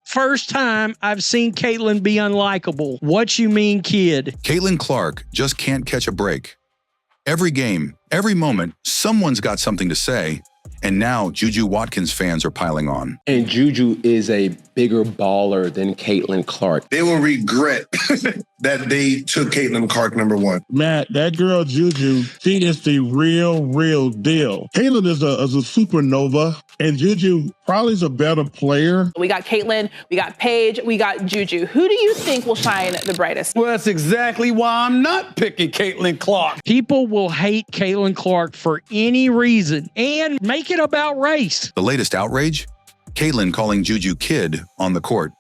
First time I've seen Caitlin be unlikable. What you mean, kid? Caitlin Clark just can't catch a break. Every game, every moment, someone's got something to say. And now Juju Watkins fans are piling on. And Juju is a bigger baller than Caitlin Clark. They will regret that they took Caitlin Clark #1. Matt, that girl Juju, she is the real deal. Caitlin is a supernova, and Juju probably is a better player. We got Caitlin, we got Paige, we got Juju. Who do you think will shine the brightest? Well, that's exactly why I'm not picking Caitlin Clark. People will hate Caitlin Clark for any reason and make it about race. The latest outrage? Caitlin calling Juju kid on the court.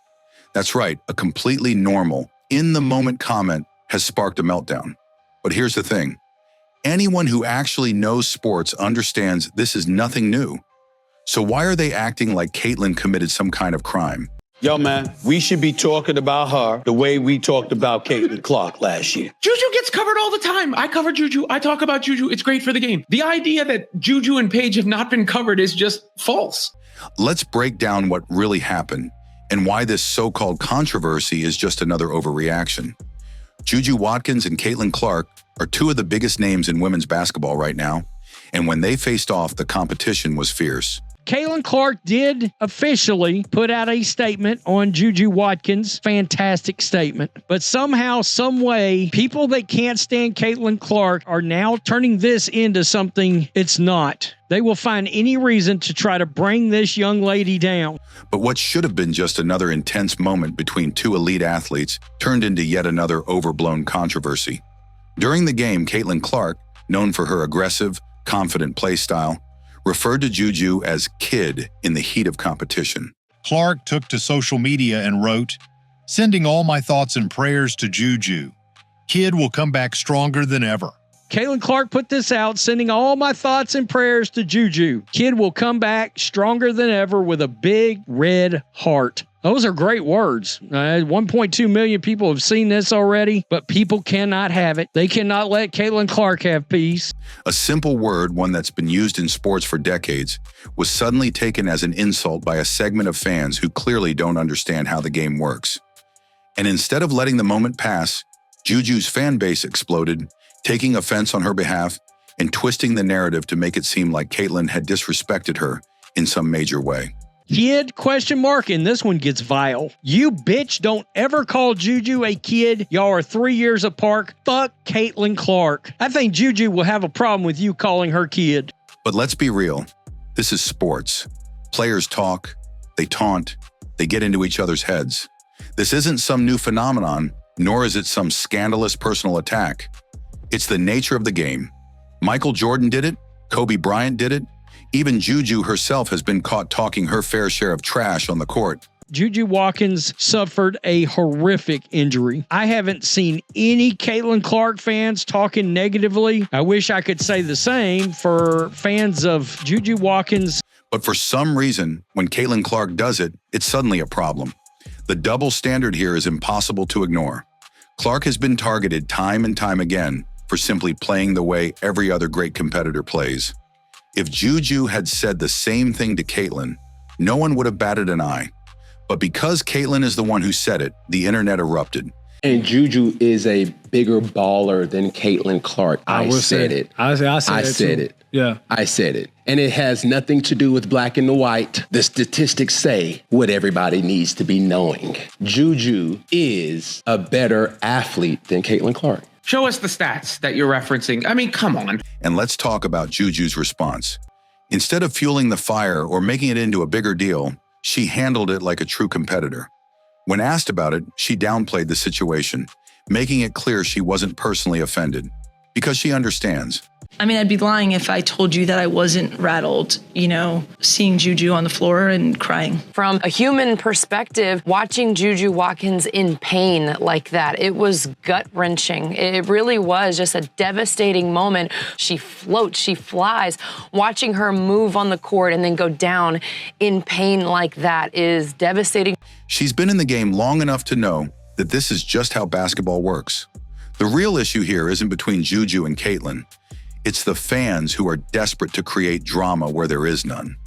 That's right, a completely normal, in-the-moment comment has sparked a meltdown. But here's the thing. Anyone who actually knows sports understands this is nothing new. So why are they acting like Caitlin committed some kind of crime? Yo, man, we should be talking about her the way we talked about Caitlin Clark last year. Juju gets covered all the time. I cover Juju. I talk about Juju. It's great for the game. The idea that Juju and Paige have not been covered is just false. Let's break down what really happened and why this so-called controversy is just another overreaction. Juju Watkins and Caitlin Clark are two of the biggest names in women's basketball right now, and when they faced off, the competition was fierce. Caitlin Clark did officially put out a statement on Juju Watkins. Fantastic statement. But somehow, some way, people that can't stand Caitlin Clark are now turning this into something it's not. They will find any reason to try to bring this young lady down. But what should have been just another intense moment between two elite athletes turned into yet another overblown controversy. During the game, Caitlin Clark, known for her aggressive, confident play style, referred to Juju as kid in the heat of competition. Clark took to social media and wrote, "Sending all my thoughts and prayers to Juju. Kid will come back stronger than ever." Caitlin Clark put this out, sending all my thoughts and prayers to Juju. Kid will come back stronger than ever with a big red heart. Those are great words. 1.2 million people have seen this already, but people cannot have it. They cannot let Caitlin Clark have peace. A simple word, one that's been used in sports for decades, was suddenly taken as an insult by a segment of fans who clearly don't understand how the game works. And instead of letting the moment pass, Juju's fan base exploded, taking offense on her behalf and twisting the narrative to make it seem like Caitlin had disrespected her in some major way. Kid, ? And this one gets vile. You bitch, don't ever call Juju a kid. Y'all are 3 years apart. Fuck Caitlin Clark. I think Juju will have a problem with you calling her kid. But let's be real. This is sports. Players talk, they taunt, they get into each other's heads. This isn't some new phenomenon, nor is it some scandalous personal attack. It's the nature of the game. Michael Jordan did it. Kobe Bryant did it. Even Juju herself has been caught talking her fair share of trash on the court. Juju Watkins suffered a horrific injury. I haven't seen any Caitlin Clark fans talking negatively. I wish I could say the same for fans of Juju Watkins. But for some reason, when Caitlin Clark does it, it's suddenly a problem. The double standard here is impossible to ignore. Clark has been targeted time and time again for simply playing the way every other great competitor plays. If Juju had said the same thing to Caitlin, no one would have batted an eye. But because Caitlin is the one who said it, the internet erupted. And Juju is a bigger baller than Caitlin Clark. I said it. I said it. Yeah. I said it. And it has nothing to do with black and white. The statistics say what everybody needs to be knowing. Juju is a better athlete than Caitlin Clark. Show us the stats that you're referencing. I mean, come on. And let's talk about Juju's response. Instead of fueling the fire or making it into a bigger deal, she handled it like a true competitor. When asked about it, she downplayed the situation, making it clear she wasn't personally offended, because she understands. I mean, I'd be lying if I told you that I wasn't rattled, seeing Juju on the floor and crying. From a human perspective, watching Juju Watkins in pain like that, it was gut-wrenching. It really was just a devastating moment. She floats, she flies. Watching her move on the court and then go down in pain like that is devastating. She's been in the game long enough to know that this is just how basketball works. The real issue here isn't between Juju and Caitlin. It's the fans who are desperate to create drama where there is none.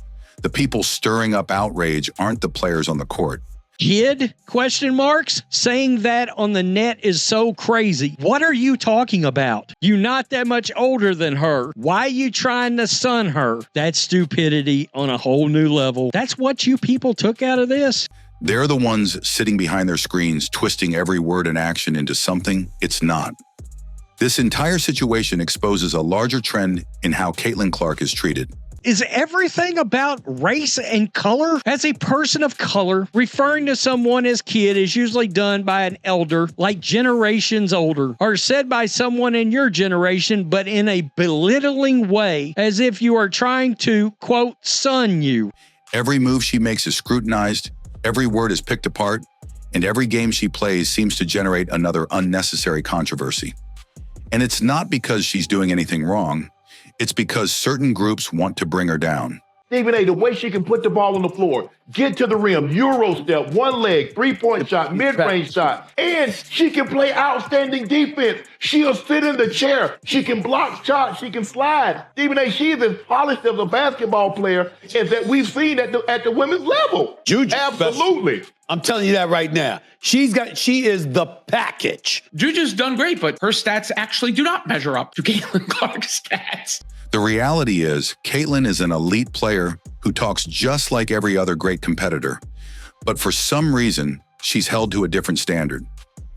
The people stirring up outrage aren't the players on the court. Kid? Question marks? Saying that on the net is so crazy. What are you talking about? You not that much older than her. Why you trying to son her? That's stupidity on a whole new level. That's what you people took out of this? They're the ones sitting behind their screens, twisting every word and action into something it's not. This entire situation exposes a larger trend in how Caitlin Clark is treated. Is everything about race and color? As a person of color, referring to someone as kid is usually done by an elder, like generations older, or said by someone in your generation, but in a belittling way, as if you are trying to, quote, son you. Every move she makes is scrutinized, every word is picked apart, and every game she plays seems to generate another unnecessary controversy. And it's not because she's doing anything wrong. It's because certain groups want to bring her down. Stephen A., the way she can put the ball on the floor, get to the rim, Euro step, one leg, three-point shot, mid-range shot, and she can play outstanding defense. She'll sit in the chair. She can block shots. She can slide. Stephen A., she is as polished as a basketball player as that we've seen at the women's level. Juju, absolutely. I'm telling you that right now. She is the package. Juju's done great, but her stats actually do not measure up to Caitlin Clark's stats. The reality is, Caitlin is an elite player who talks just like every other great competitor. But for some reason, she's held to a different standard.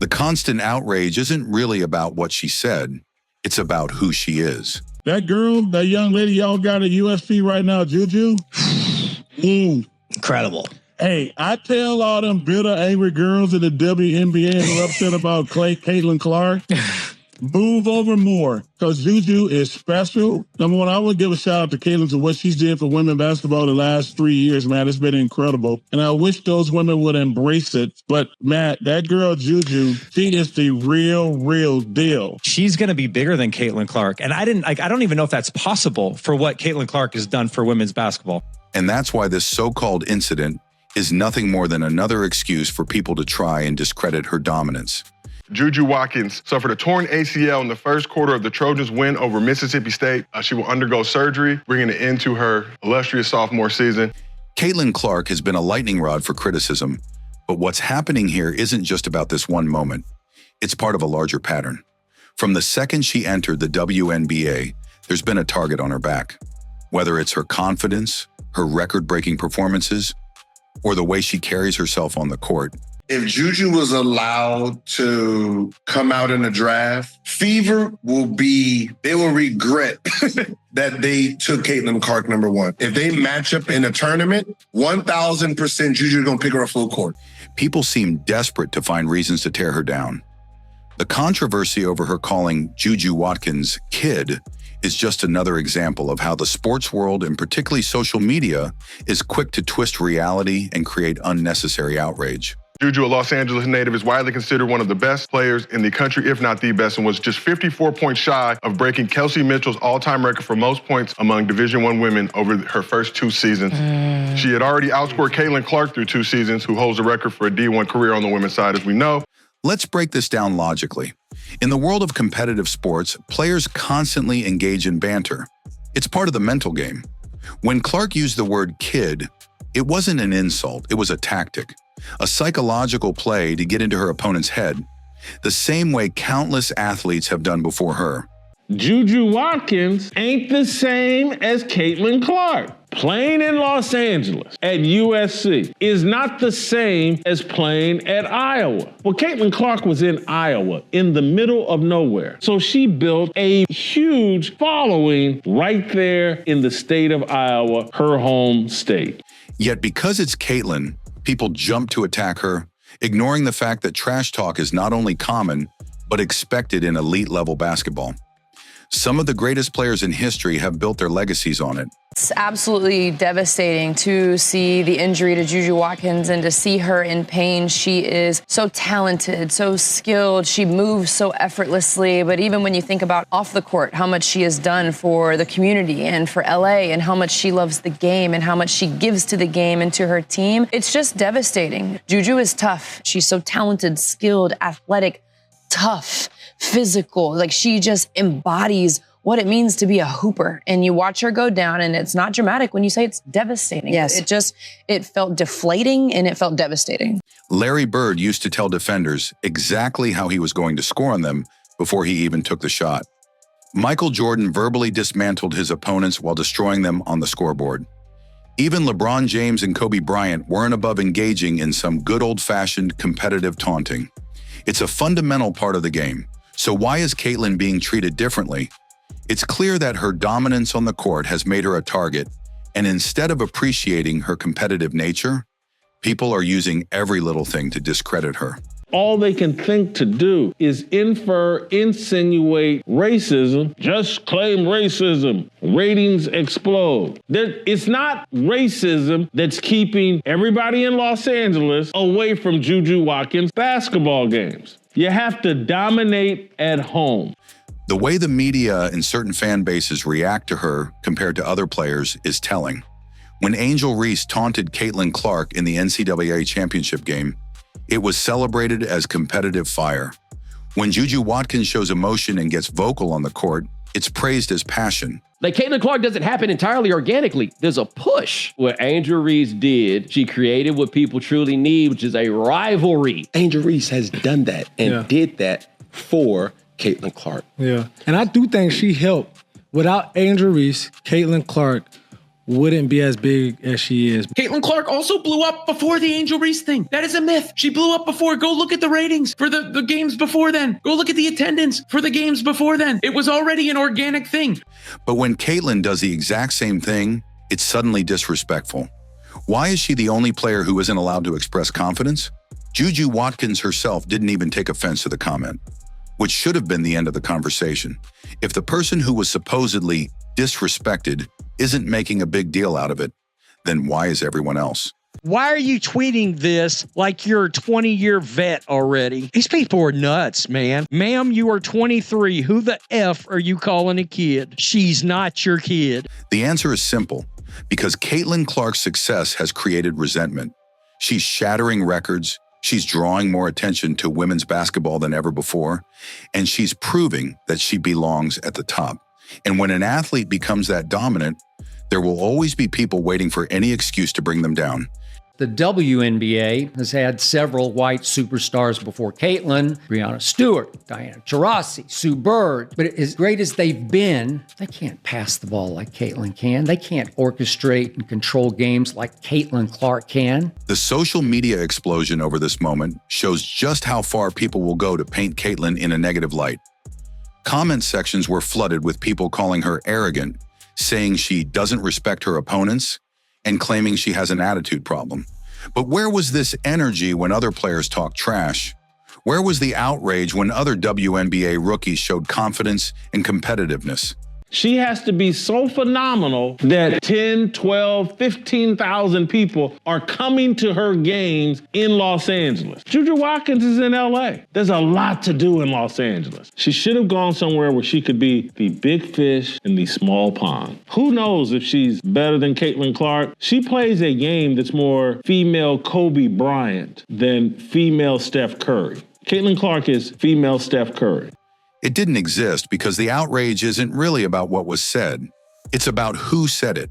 The constant outrage isn't really about what she said. It's about who she is. That girl, that young lady y'all got at UFC right now, Juju. Incredible. Hey, I tell all them bitter, angry girls in the WNBA who are upset about Caitlin Clark, move over more, because Juju is special. Number one, I would give a shout out to Caitlin to what she's did for women basketball the last 3 years, man. It's been incredible. And I wish those women would embrace it. But, Matt, that girl, Juju, she is the real deal. She's going to be bigger than Caitlin Clark. And I don't even know if that's possible for what Caitlin Clark has done for women's basketball. And that's why this so-called incident is nothing more than another excuse for people to try and discredit her dominance. Juju Watkins suffered a torn ACL in the first quarter of the Trojans' win over Mississippi State. She will undergo surgery, bringing an end to her illustrious sophomore season. Caitlin Clark has been a lightning rod for criticism, but what's happening here isn't just about this one moment. It's part of a larger pattern. From the second she entered the WNBA, there's been a target on her back. Whether it's her confidence, her record-breaking performances, or the way she carries herself on the court. If Juju was allowed to come out in the draft, Fever they will regret that they took Caitlin Clark number one. If they match up in a tournament, 1,000% Juju's gonna pick her up full court. People seem desperate to find reasons to tear her down. The controversy over her calling Juju Watkins kid is just another example of how the sports world, and particularly social media, is quick to twist reality and create unnecessary outrage. Juju, a Los Angeles native, is widely considered one of the best players in the country, if not the best, and was just 54 points shy of breaking Kelsey Mitchell's all-time record for most points among Division I women over her first 2 seasons. She had already outscored Caitlin Clark through 2 seasons, who holds the record for a D1 career on the women's side, as we know. Let's break this down logically. In the world of competitive sports, players constantly engage in banter. It's part of the mental game. When Clark used the word kid, it wasn't an insult, it was a tactic, a psychological play to get into her opponent's head, the same way countless athletes have done before her. Juju Watkins ain't the same as Caitlin Clark. Playing in Los Angeles at USC is not the same as playing at Iowa. Well, Caitlin Clark was in Iowa, in the middle of nowhere. So she built a huge following right there in the state of Iowa, her home state. Yet because it's Caitlin, people jump to attack her, ignoring the fact that trash talk is not only common, but expected in elite-level basketball. Some of the greatest players in history have built their legacies on it. It's absolutely devastating to see the injury to Juju Watkins and to see her in pain. She is so talented, so skilled. She moves so effortlessly. But even when you think about off the court, how much she has done for the community and for LA, and how much she loves the game and how much she gives to the game and to her team, it's just devastating. Juju is tough. She's so talented, skilled, athletic, tough, physical. Like, she just embodies what it means to be a hooper. And you watch her go down, and it's not dramatic when you say it's devastating. Yes. It felt deflating and it felt devastating. Larry Bird used to tell defenders exactly how he was going to score on them before he even took the shot. Michael Jordan verbally dismantled his opponents while destroying them on the scoreboard. Even LeBron James and Kobe Bryant weren't above engaging in some good old-fashioned competitive taunting. It's a fundamental part of the game. So why is Caitlin being treated differently? It's clear that her dominance on the court has made her a target, and instead of appreciating her competitive nature, people are using every little thing to discredit her. All they can think to do is infer, insinuate racism, just claim racism. Ratings explode. It's not racism that's keeping everybody in Los Angeles away from Juju Watkins basketball games. You have to dominate at home. The way the media and certain fan bases react to her compared to other players is telling. When Angel Reese taunted Caitlin Clark in the NCAA championship game, it was celebrated as competitive fire. When Juju Watkins shows emotion and gets vocal on the court, it's praised as passion. Like, Caitlin Clark doesn't happen entirely organically. There's a push. What Angel Reese did, she created what people truly need, which is a rivalry. Angel Reese has done that and did that for Caitlin Clark. Yeah. And I do think she helped. Without Angel Reese, Caitlin Clark wouldn't be as big as she is. Caitlin Clark also blew up before the Angel Reese thing. That is a myth. She blew up before. Go look at the ratings for the games before then. Go look at the attendance for the games before then. It was already an organic thing. But when Caitlin does the exact same thing, it's suddenly disrespectful. Why is she the only player who isn't allowed to express confidence? Juju Watkins herself didn't even take offense to the comment, which should have been the end of the conversation. If the person who was supposedly disrespected isn't making a big deal out of it, then why is everyone else? Why are you tweeting this like you're a 20-year vet already? These people are nuts, man. Ma'am, you are 23. Who the F are you calling a kid? She's not your kid. The answer is simple. Because Caitlin Clark's success has created resentment. She's shattering records. She's drawing more attention to women's basketball than ever before. And she's proving that she belongs at the top. And when an athlete becomes that dominant, there will always be people waiting for any excuse to bring them down. The WNBA has had several white superstars before Caitlin, Breonna Stewart, Diana Taurasi, Sue Bird. But as great as they've been, they can't pass the ball like Caitlin can. They can't orchestrate and control games like Caitlin Clark can. The social media explosion over this moment shows just how far people will go to paint Caitlin in a negative light. Comment sections were flooded with people calling her arrogant, saying she doesn't respect her opponents, and claiming she has an attitude problem. But where was this energy when other players talked trash? Where was the outrage when other WNBA rookies showed confidence and competitiveness? She has to be so phenomenal that 10, 12, 15,000 people are coming to her games in Los Angeles. Juju Watkins is in LA. There's a lot to do in Los Angeles. She should have gone somewhere where she could be the big fish in the small pond. Who knows if she's better than Caitlin Clark? She plays a game that's more female Kobe Bryant than female Steph Curry. Caitlin Clark is female Steph Curry. It didn't exist because the outrage isn't really about what was said. It's about who said it.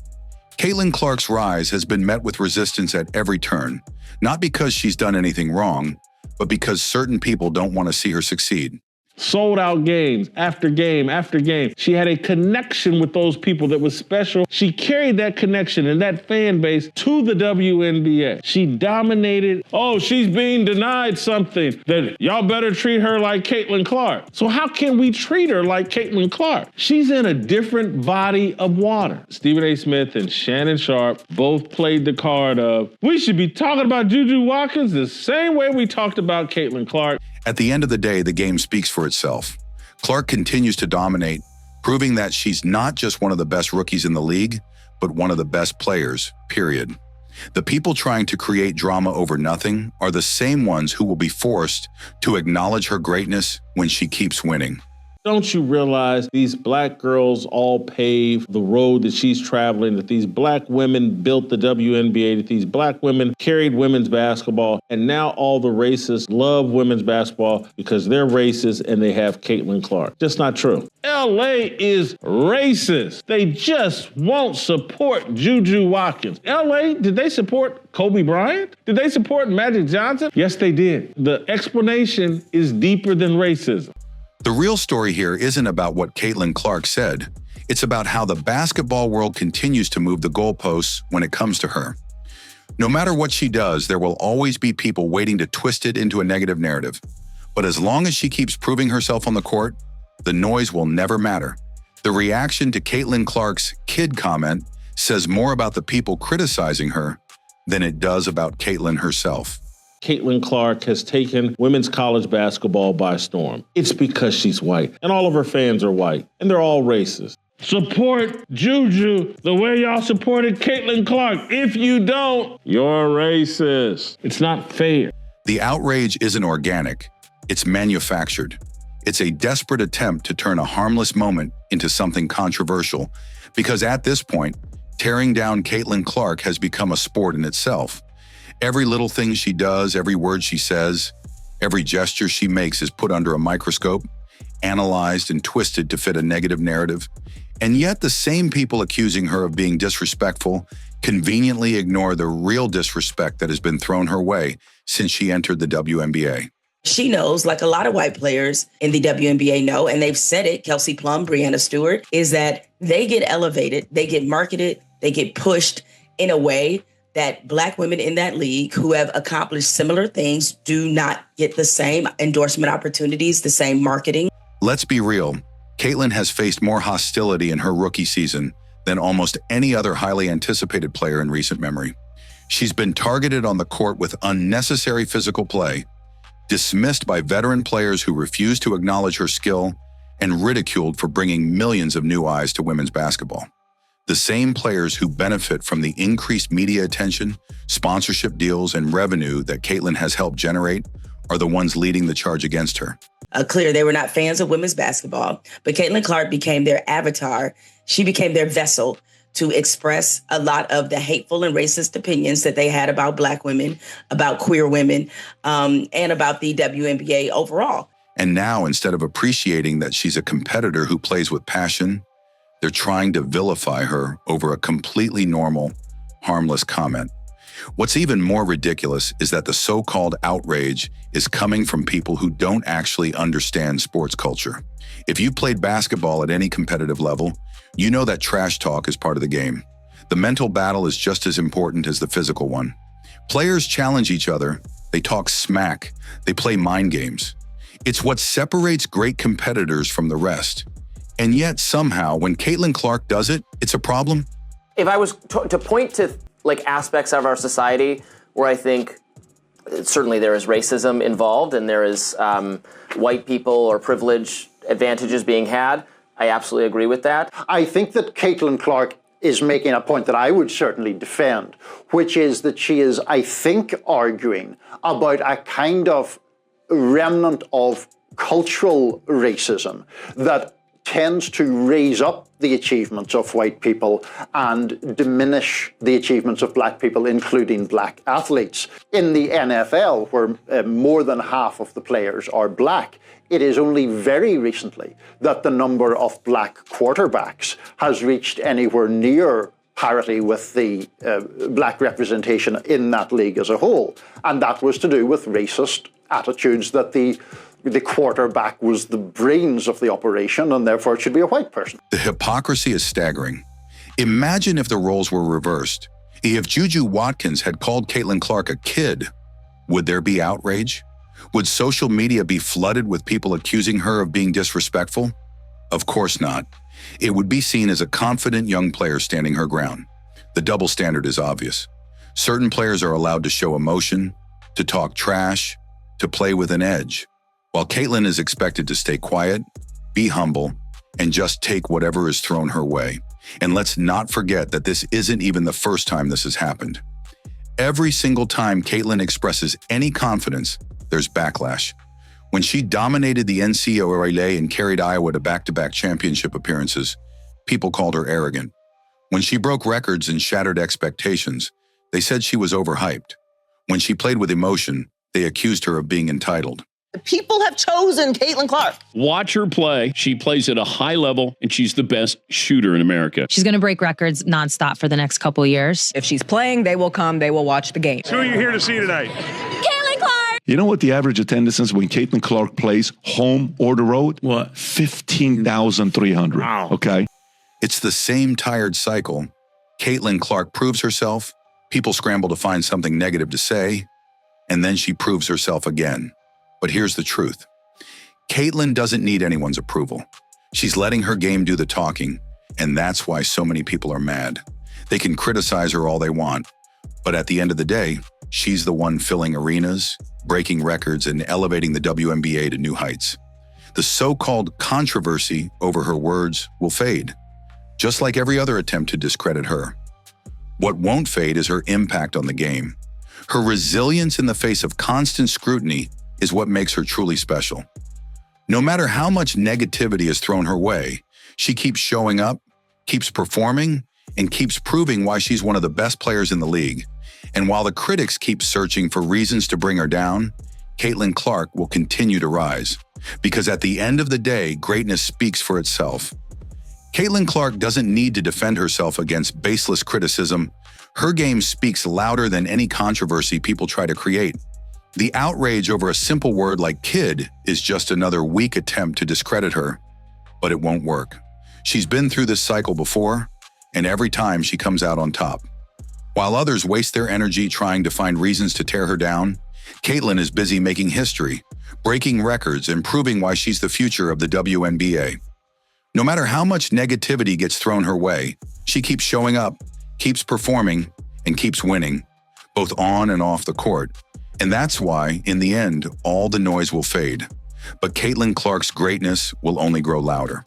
Caitlin Clark's rise has been met with resistance at every turn, not because she's done anything wrong, but because certain people don't want to see her succeed. Sold out games after game after game. She had a connection with those people that was special. She carried that connection and that fan base to the WNBA. She dominated. Oh, she's being denied something. That y'all better treat her like Caitlin Clark. So how can we treat her like Caitlin Clark? She's in a different body of water. Stephen A. Smith and Shannon Sharp both played the card of, we should be talking about Juju Watkins the same way we talked about Caitlin Clark. At the end of the day, the game speaks for itself. Clark continues to dominate, proving that she's not just one of the best rookies in the league, but one of the best players, period. The people trying to create drama over nothing are the same ones who will be forced to acknowledge her greatness when she keeps winning. Don't you realize these black girls all paved the road that she's traveling, that these black women built the WNBA, that these black women carried women's basketball, and now all the racists love women's basketball because they're racist and they have Caitlin Clark. Just not true. LA is racist. They just won't support Juju Watkins. LA, did they support Kobe Bryant? Did they support Magic Johnson? Yes, they did. The explanation is deeper than racism. The real story here isn't about what Caitlin Clark said. It's about how the basketball world continues to move the goalposts when it comes to her. No matter what she does, there will always be people waiting to twist it into a negative narrative. But as long as she keeps proving herself on the court, the noise will never matter. The reaction to Caitlin Clark's kid comment says more about the people criticizing her than it does about Caitlin herself. Caitlin Clark has taken women's college basketball by storm. It's because she's white, and all of her fans are white, and they're all racist. Support Juju the way y'all supported Caitlin Clark. If you don't, you're racist. It's not fair. The outrage isn't organic. It's manufactured. It's a desperate attempt to turn a harmless moment into something controversial, because at this point, tearing down Caitlin Clark has become a sport in itself. Every little thing she does, every word she says, every gesture she makes is put under a microscope, analyzed and twisted to fit a negative narrative. And yet the same people accusing her of being disrespectful conveniently ignore the real disrespect that has been thrown her way since she entered the WNBA. She knows, like a lot of white players in the WNBA know, and they've said it, Kelsey Plum, Breanna Stewart, is that they get elevated, they get marketed, they get pushed in a way that black women in that league who have accomplished similar things do not get the same endorsement opportunities, the same marketing. Let's be real. Caitlin has faced more hostility in her rookie season than almost any other highly anticipated player in recent memory. She's been targeted on the court with unnecessary physical play, dismissed by veteran players who refuse to acknowledge her skill, and ridiculed for bringing millions of new eyes to women's basketball. The same players who benefit from the increased media attention, sponsorship deals, and revenue that Caitlin has helped generate are the ones leading the charge against her. Clear they were not fans of women's basketball, but Caitlin Clark became their avatar. She became their vessel to express a lot of the hateful and racist opinions that they had about black women, about queer women, and about the WNBA overall. And now, instead of appreciating that she's a competitor who plays with passion, they're trying to vilify her over a completely normal, harmless comment. What's even more ridiculous is that the so-called outrage is coming from people who don't actually understand sports culture. If you've played basketball at any competitive level, you know that trash talk is part of the game. The mental battle is just as important as the physical one. Players challenge each other, they talk smack, they play mind games. It's what separates great competitors from the rest. And yet somehow, when Caitlin Clark does it, it's a problem. If I was to point to aspects of our society where I think certainly there is racism involved and there is white people or privilege advantages being had, I absolutely agree with that. I think that Caitlin Clark is making a point that I would certainly defend, which is that she is, I think, arguing about a kind of remnant of cultural racism that tends to raise up the achievements of white people and diminish the achievements of black people, including black athletes. In the NFL, where more than half of the players are black, it is only very recently that the number of black quarterbacks has reached anywhere near parity with the black representation in that league as a whole. And that was to do with racist attitudes that the quarterback was the brains of the operation and therefore it should be a white person. The hypocrisy is staggering. Imagine if the roles were reversed. If Juju Watkins had called Caitlin Clark a kid, would there be outrage? Would social media be flooded with people accusing her of being disrespectful? Of course not. It would be seen as a confident young player standing her ground. The double standard is obvious. Certain players are allowed to show emotion, to talk trash, to play with an edge, while Caitlin is expected to stay quiet, be humble, and just take whatever is thrown her way. And let's not forget that this isn't even the first time this has happened. Every single time Caitlin expresses any confidence, there's backlash. When she dominated the NCAA and carried Iowa to back-to-back championship appearances, people called her arrogant. When she broke records and shattered expectations, they said she was overhyped. When she played with emotion, they accused her of being entitled. The people have chosen Caitlin Clark. Watch her play. She plays at a high level, and she's the best shooter in America. She's going to break records nonstop for the next couple of years. If she's playing, they will come, they will watch the game. Who are you here to see tonight? Caitlin Clark! You know what the average attendance is when Caitlin Clark plays home or the road? What? 15,300. Wow. Okay. It's the same tired cycle. Caitlin Clark proves herself, people scramble to find something negative to say, and then she proves herself again. But here's the truth. Caitlin doesn't need anyone's approval. She's letting her game do the talking, and that's why so many people are mad. They can criticize her all they want, but at the end of the day, she's the one filling arenas, breaking records, and elevating the WNBA to new heights. The so-called controversy over her words will fade, just like every other attempt to discredit her. What won't fade is her impact on the game. Her resilience in the face of constant scrutiny is what makes her truly special. No matter how much negativity is thrown her way, she keeps showing up, keeps performing, and keeps proving why she's one of the best players in the league. And while the critics keep searching for reasons to bring her down, Caitlin Clark will continue to rise. Because at the end of the day, greatness speaks for itself. Caitlin Clark doesn't need to defend herself against baseless criticism. Her game speaks louder than any controversy people try to create. The outrage over a simple word like kid is just another weak attempt to discredit her, but it won't work. She's been through this cycle before, and every time she comes out on top. While others waste their energy trying to find reasons to tear her down, Caitlin is busy making history, breaking records, and proving why she's the future of the WNBA. No matter how much negativity gets thrown her way, she keeps showing up, keeps performing, and keeps winning, both on and off the court. And that's why, in the end, all the noise will fade. But Caitlin Clark's greatness will only grow louder.